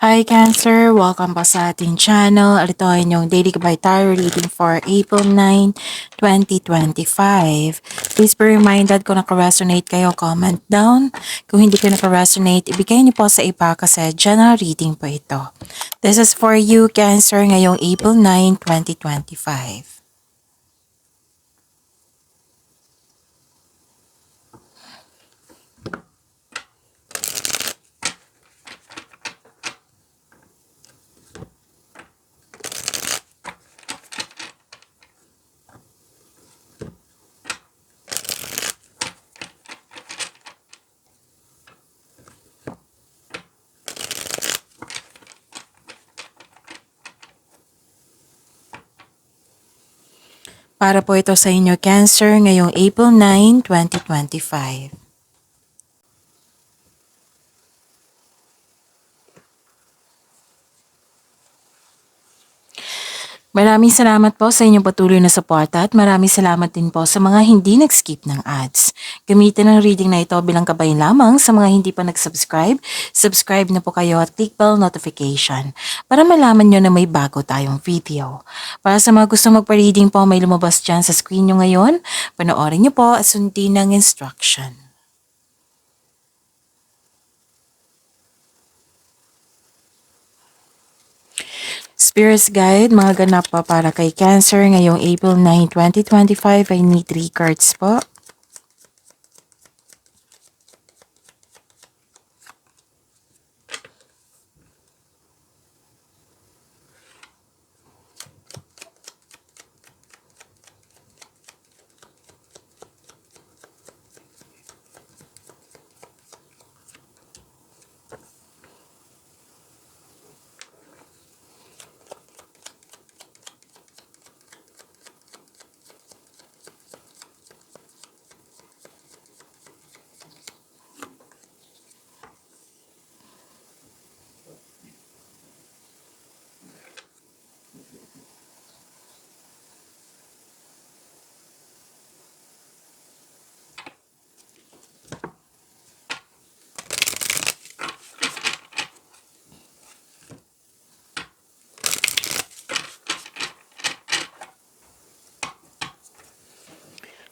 Hi Cancer! Welcome pa sa ating channel. Ito ay inyong Daily Gabay Tarot reading for April 9, 2025. Please be reminded kung naka-resonate kayo, comment down. Kung hindi kayo naka-resonate, ibigay niyo po sa iba kasi general reading po ito. This is for you Cancer ngayong April 9, 2025. Para po ito sa inyo Cancer ngayong April 9, 2025. Maraming salamat po sa inyong patuloy na suporta at maraming salamat din po sa mga hindi nag-skip ng ads. Gamitin ang reading na ito bilang gabay lamang sa mga hindi pa nag-subscribe. Subscribe na po kayo at click bell notification para malaman nyo na may bago tayong video. Para sa mga gusto magpa-reading po, may lumabas dyan sa screen nyo ngayon. Panoorin nyo po at sundin ang instruction. Spirits Guide, mga ganap pa para kay Cancer ngayong April 9, 2025. I need 3 cards po.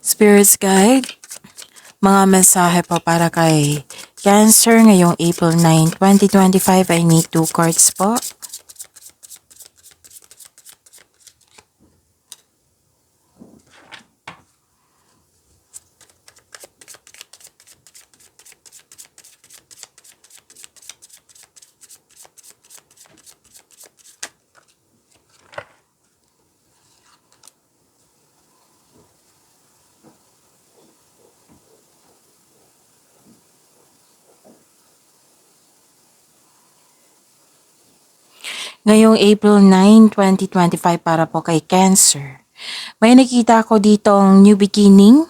Spirits Guide, mga mensahe po para kay Cancer ngayong April 9, 2025. I need 2 cards po. Ngayong April 9, 2025 para po kay Cancer. May nakita ako ditong new beginning.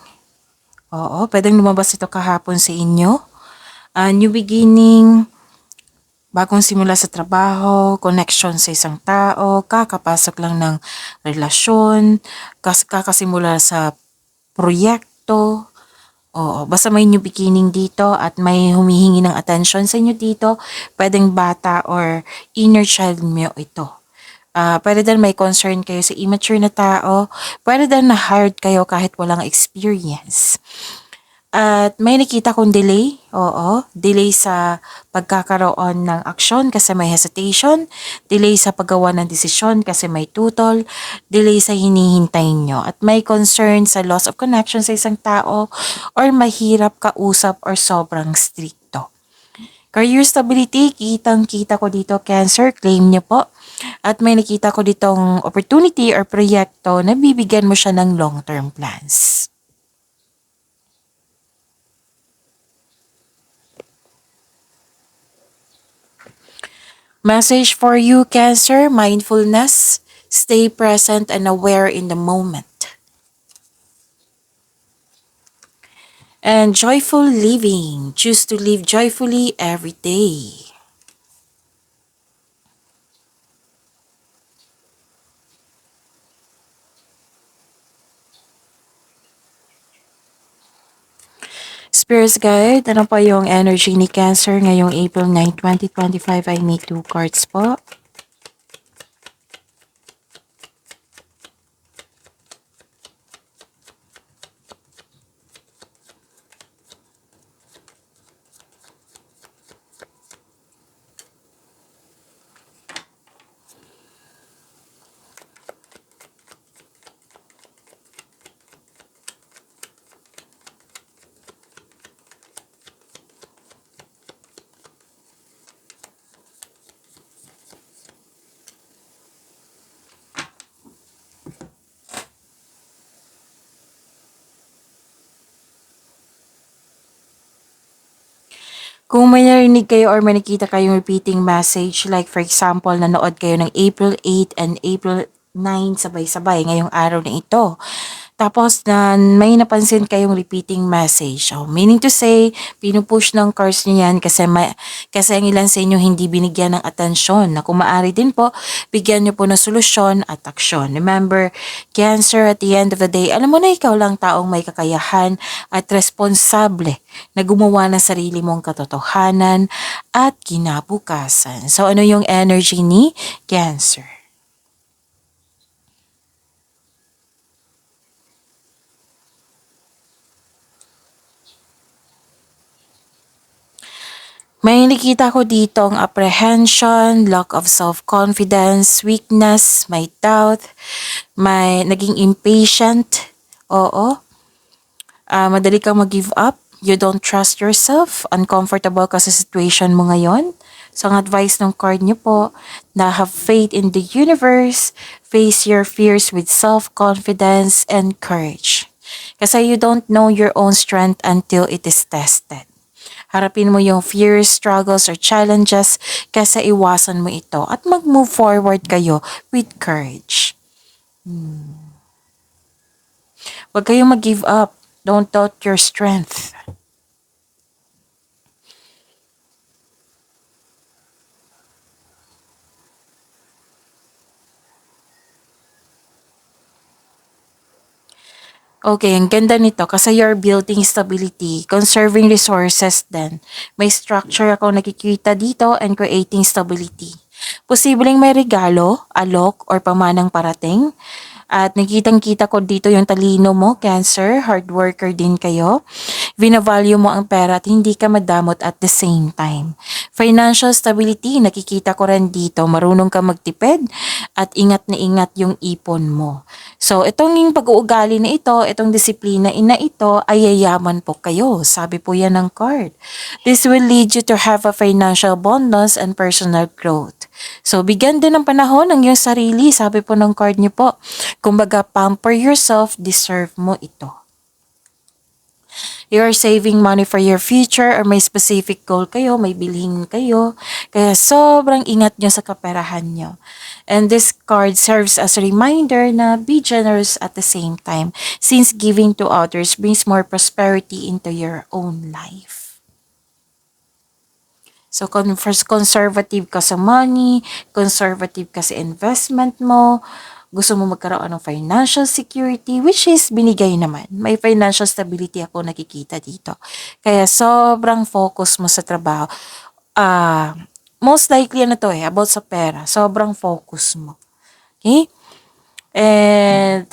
Oo, pwedeng lumabas ito kahapon sa inyo. New beginning, bagong simula sa trabaho, connection sa isang tao, kakapasok lang ng relasyon, kakasimula sa proyekto. Oo, basta may new beginning dito at may humihingi ng attention sa inyo dito, pwedeng bata or inner child mo ito. Pwede din may concern kayo sa immature na tao, pwede din na hired kayo kahit walang experience. At may nakita kong delay, oo, delay sa pagkakaroon ng aksyon kasi may hesitation, delay sa paggawa ng desisyon kasi may tutol, delay sa hinihintay nyo, at may concern sa loss of connection sa isang tao or mahirap kausap or sobrang stricto. Career stability, kitang-kita ko dito, Cancer, claim nyo po. At may nakita ko ditong opportunity or proyekto na bibigyan mo siya ng long-term plans. Message for you, Cancer, mindfulness, stay present and aware in the moment. And joyful living, choose to live joyfully every day. Spirits Guide, ano pa yung energy ni Cancer ngayong April 9, 2025? I need 2 cards po. Kung may narinig kayo or may nakita kayong repeating message, like for example, nanood kayo ng April 8 and April 9 sabay-sabay ngayong araw na ito. Tapos na may napansin kayong repeating message. So, meaning to say, pinupush ng cards niyo yan kasi ang ilan sa inyo hindi binigyan ng atensyon na kung maaari din po, bigyan niyo po ng solusyon at aksyon. Remember, Cancer, at the end of the day, alam mo na ikaw lang taong may kakayahan at responsable na gumawa ng sarili mong katotohanan at kinabukasan. So, ano yung energy ni Cancer? May nakita ko dito ang apprehension, lack of self-confidence, weakness, may doubt, may naging impatient. Oo. Madali kang mag-give up. You don't trust yourself. Uncomfortable ka sa situation mo ngayon. So, ang advice ng card niyo po, na have faith in the universe, face your fears with self-confidence and courage. Kasi you don't know your own strength until it is tested. Harapin mo yung fears, struggles, or challenges kasi iwasan mo ito at mag-move forward kayo with courage. Huwag kayong mag-give up. Don't doubt your strength. Okay, ang ganda nito kasi you're building stability, conserving resources din. May structure ako nakikita dito and creating stability. Posibleng may regalo, alok, or pamanang parating. At nakitang-kita ko dito yung talino mo, Cancer, hard worker din kayo. Vinavalue mo ang pera at hindi ka madamot at the same time. Financial stability, nakikita ko rin dito. Marunong ka magtipid at ingat na ingat yung ipon mo. So, itong yung pag-uugali na ito, itong disiplina na ito, ay yayaman po kayo. Sabi po yan ng card. This will lead you to have a financial abundance and personal growth. So, bigyan din ng panahon ng iyong sarili. Sabi po ng card niyo po. Kumbaga, pamper yourself, deserve mo ito. You're saving money for your future or may specific goal kayo, may bilhin kayo. Kaya sobrang ingat nyo sa kaperahan nyo. And this card serves as a reminder na be generous at the same time since giving to others brings more prosperity into your own life. So, first conservative ka sa money, conservative ka sa investment mo, gusto mo magkaroon ng financial security, which is binigay naman. May financial stability ako nakikita dito. Kaya sobrang focus mo sa trabaho. Most likely ano to about sa pera. Sobrang focus mo. Okay? And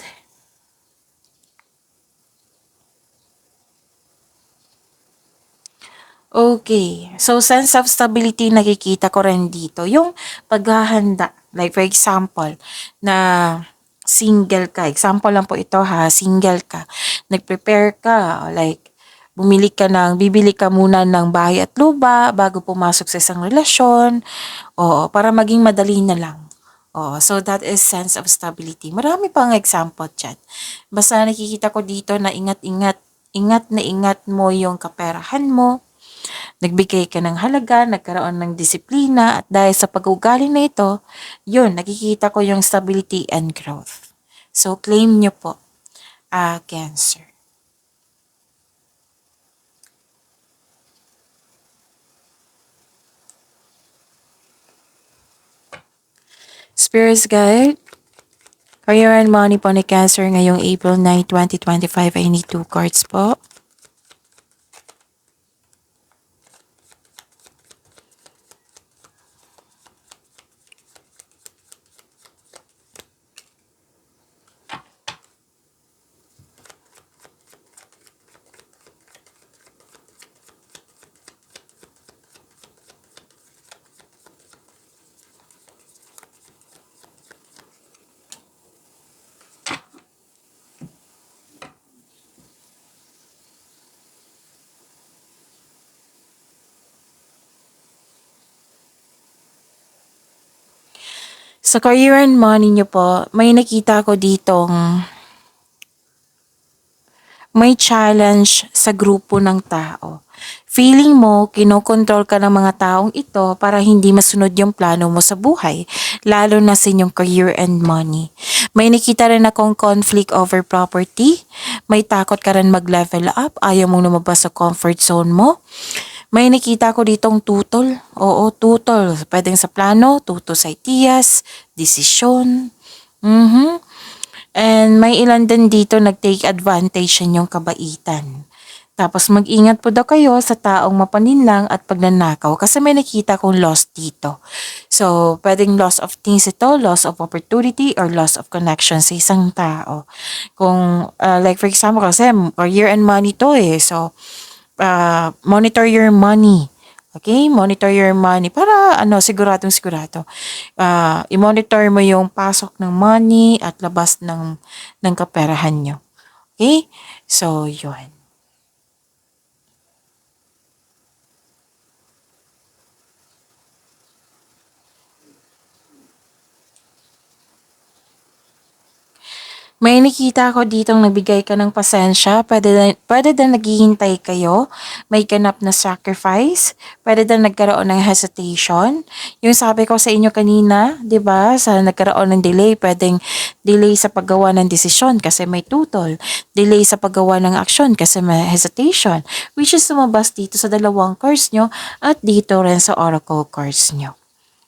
okay. So, sense of stability nakikita ko rin dito. Yung paghahanda. Like, for example, na single ka. Example lang po ito ha, single ka. Nag-prepare ka. Like, bibili ka muna ng bahay at lupa bago pumasok sa isang relasyon. Oo, para maging madali na lang. Oo, so that is sense of stability. Marami pang example dyan. Basta nakikita ko dito na ingat mo yung kaperahan mo. Nagbigay ka ng halaga, nagkaroon ng disiplina, at dahil sa pag-uugali na ito, yun, nakikita ko yung stability and growth. So, claim nyo po, Cancer. Spirits Guide, career and money po ni Cancer ngayong April 9, 2025. I need 2 cards po. Sa career and money niyo po, may nakita ko ditong may challenge sa grupo ng tao. Feeling mo, kinokontrol ka ng mga taong ito para hindi masunod yung plano mo sa buhay, lalo na sa inyong career and money. May nakita rin akong conflict over property, may takot ka rin mag-level up, ayaw mong lumabas sa comfort zone mo. May nakita ko ditong tutol. Oo, tutol. Pwedeng sa plano, tutol sa ideas, desisyon. Mhm. And may ilan din dito nag-take advantage sa inyong kabaitan. Tapos mag-ingat po daw kayo sa taong mapaninlang at pagnanakaw kasi may nakita kong loss dito. So, pwedeng loss of things ito, loss of opportunity, or loss of connection sa isang tao. Kung, like for example, kasi career and money to eh. So, monitor your money. Okay? Monitor your money para siguradong sigurado. I-monitor mo yung pasok ng money at labas ng kaperahan nyo. Okay? So, yun. May nakita ko ditong nagbigay ka ng pasensya, pwede din naghihintay kayo, may ganap na sacrifice, pwede din nagkaroon ng hesitation. Yung sabi ko sa inyo kanina, 'di ba, sa nagkaroon ng delay, pwedeng delay sa paggawa ng desisyon kasi may tutol, delay sa paggawa ng aksyon kasi may hesitation, which is lumabas dito sa dalawang cards nyo at dito rin sa oracle cards nyo.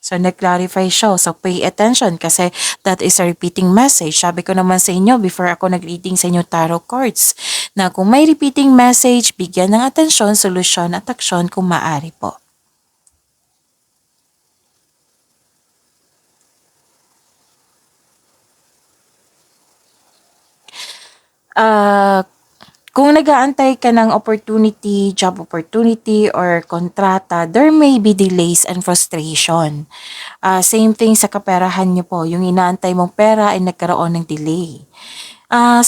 So, nag-clarify siya. So, pay attention kasi that is a repeating message. Sabi ko naman sa inyo before ako nag-reading sa inyo tarot cards na kung may repeating message, bigyan ng atensyon, solusyon at aksyon kung maaari po. Ah, kung nag-aantay ka ng opportunity, job opportunity, or kontrata, there may be delays and frustration. Same thing sa kaperahan niyo po. Yung inaantay mong pera ay nagkaroon ng delay.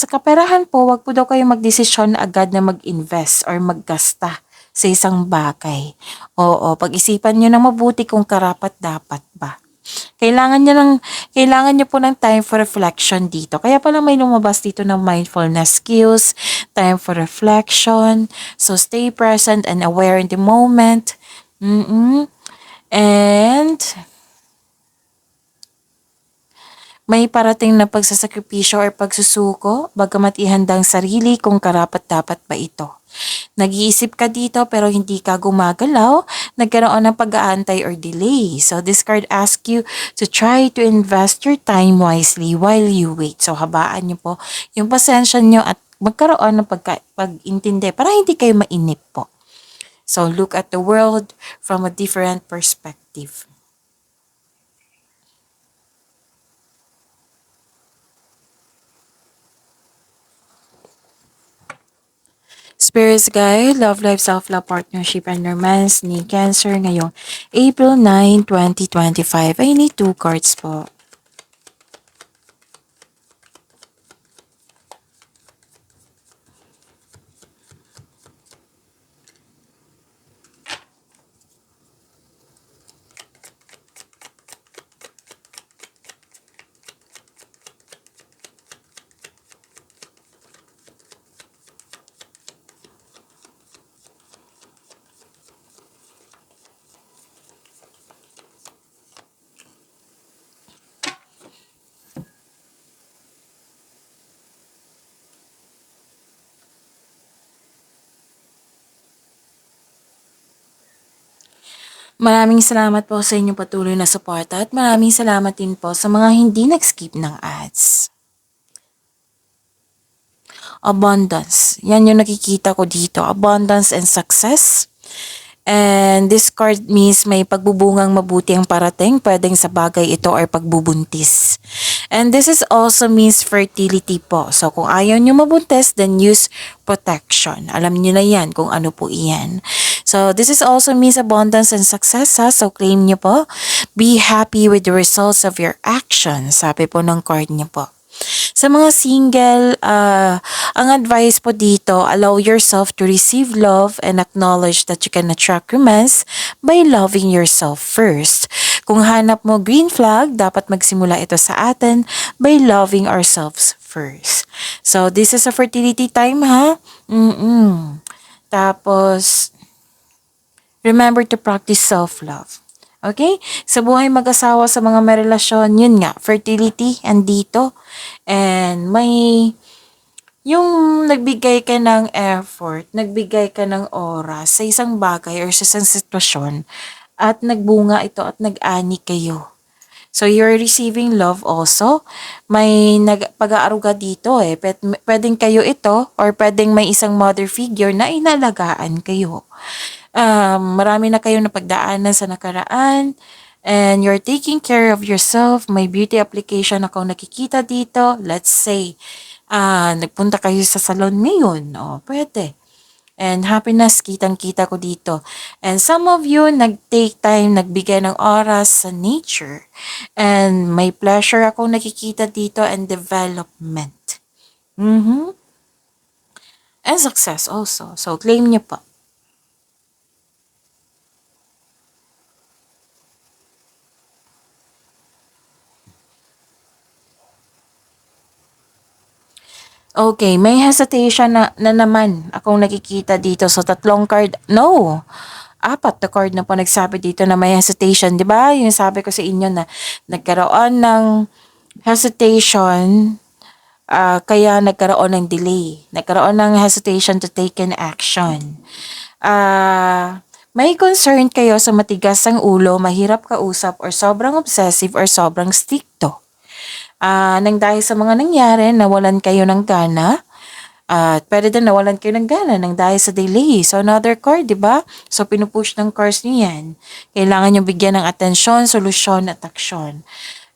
Sa kaperahan po, wag po daw kayo magdesisyon agad na mag-invest or maggasta sa isang bagay. Oo, pag-isipan niyo na mabuti kung karapat-dapat ba. Kailangan niyo kailangan niyo po ng time for reflection dito. Kaya pala may lumabas dito ng mindfulness skills, time for reflection. So stay present and aware in the moment. And may parating na pagsasakripisyo or pagsusuko, bagamat ihanda ang sarili kung karapat-dapat ba ito. Nag-iisip ka dito pero hindi ka gumagalaw, nagkaroon ng pag-aantay or delay. So this card asks you to try to invest your time wisely while you wait. So habaan niyo po yung pasensya niyo at magkaroon ng pag-intindi para hindi kayo mainip po. So look at the world from a different perspective. Spirits Guide, Love Life, Self-Love, Partnership, and Romance ni Cancer ngayong April 9, 2025. I need 2 cards po. Maraming salamat po sa inyong patuloy na suporta at maraming salamat din po sa mga hindi nag-skip ng ads. Abundance. Yan yung nakikita ko dito. Abundance and success. And this card means may pagbubungang mabuti ang parating, pwedeng sa bagay ito or pagbubuntis. And this is also means fertility po. So kung ayaw nyo mabuntis, then use protection. Alam nyo na yan kung ano po iyan. So this is also means abundance and success ha. So claim nyo po. Be happy with the results of your actions. Sabi po ng card nyo po. Sa mga single, ang advice po dito, allow yourself to receive love and acknowledge that you can attract romance by loving yourself first. Kung hanap mo green flag, dapat magsimula ito sa atin by loving ourselves first. So, this is a fertility time, ha? Tapos, remember to practice self-love. Okay? Sa buhay mag-asawa, sa mga may relasyon, yun nga, fertility, andito. And yung nagbigay ka ng effort, nagbigay ka ng oras sa isang bagay or sa isang sitwasyon at nagbunga ito at nag-ani kayo. So, you're receiving love also. May pag-aaruga dito eh. Pwedeng kayo ito or pwedeng may isang mother figure na inalagaan kayo. Marami na kayong napagdaanan sa nakaraan and you're taking care of yourself. May beauty application akong nakikita dito. Let's say, nagpunta kayo sa salon ngayon. O, pwede. And happiness, kitang-kita ko dito. And some of you, nag-take time, nagbigay ng oras sa nature. And may pleasure akong nakikita dito and development. And success also. So, claim nyo po. Okay, may hesitation na naman akong nakikita dito sa tatlong card. No, apat na card na po nagsabi dito na may hesitation. Di ba? Yung sabi ko sa inyo na nagkaroon ng hesitation, kaya nagkaroon ng delay. Nagkaroon ng hesitation to take an action. May concern kayo sa matigas ang ulo, mahirap kausap, or sobrang obsessive, or sobrang stricto. Nang dahil sa mga nangyari, nawalan kayo ng gana. Pwede din nawalan kayo ng gana nang dahil sa delay. So, another card, di ba? So, pinupush ng cards niyo yan. Kailangan nyo bigyan ng atensyon, solusyon, at aksyon.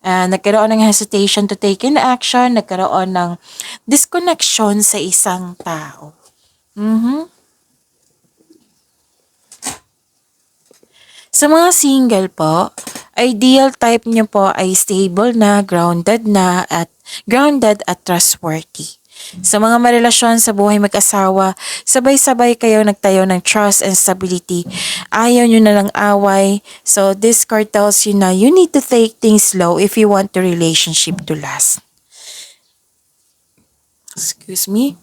Nagkaroon ng hesitation to take in action, nagkaroon ng disconnection sa isang tao. Sa mga single po, ideal type nyo po ay stable na, grounded at trustworthy. Sa mga marelasyon sa buhay mag-asawa, sabay-sabay kayo nagtayo ng trust and stability. Ayaw nyo na lang away. So this card tells you na you need to take things slow if you want the relationship to last. Excuse me.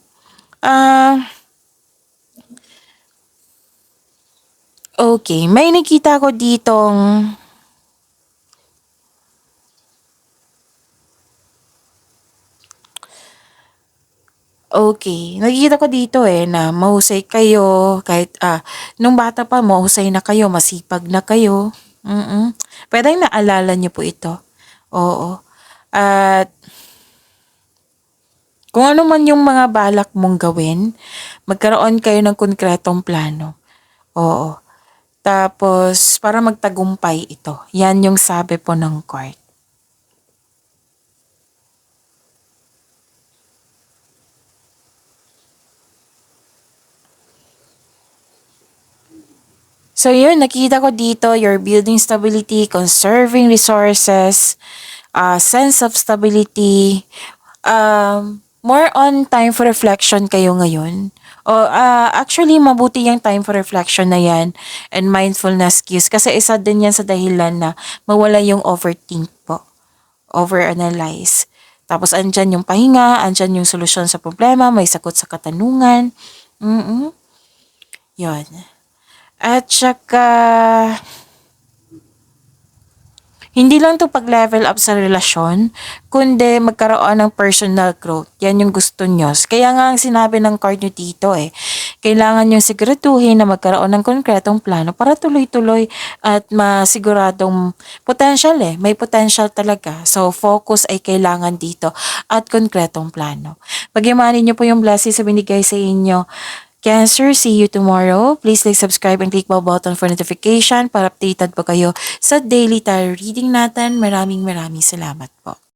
Okay, may nakita ko ditong nakikita ko dito na mahusay kayo kahit nung bata pa mahusay na kayo, masipag na kayo. Pwedeng naalala niyo po ito. Oo. At kung ano man yung mga balak mong gawin, magkaroon kayo ng konkretong plano. Oo. Tapos, para magtagumpay ito. Yan yung sabi po ng card. So yun, nakita ko dito, you're building stability, conserving resources, sense of stability, more on time for reflection kayo ngayon. Actually, mabuti yung time for reflection na yan and mindfulness cues kasi isa din yan sa dahilan na mawala yung overthink po, overanalyze. Tapos andyan yung pahinga, andyan yung solusyon sa problema, may sagot sa katanungan. Yun. At saka, hindi lang to pag-level up sa relasyon, kundi magkaroon ng personal growth. Yan yung gusto nyo. Kaya nga ang sinabi ng card nyo dito kailangan nyo siguraduhin na magkaroon ng konkretong plano para tuloy-tuloy at masiguradong potential may potential talaga. So, focus ay kailangan dito at konkretong plano. Pagyamanin nyo po yung blessings sa binigay sa inyo. Cancer, see you tomorrow. Please like, subscribe, and click bell button for notification para updated po kayo sa daily tarot reading natin. Maraming salamat po.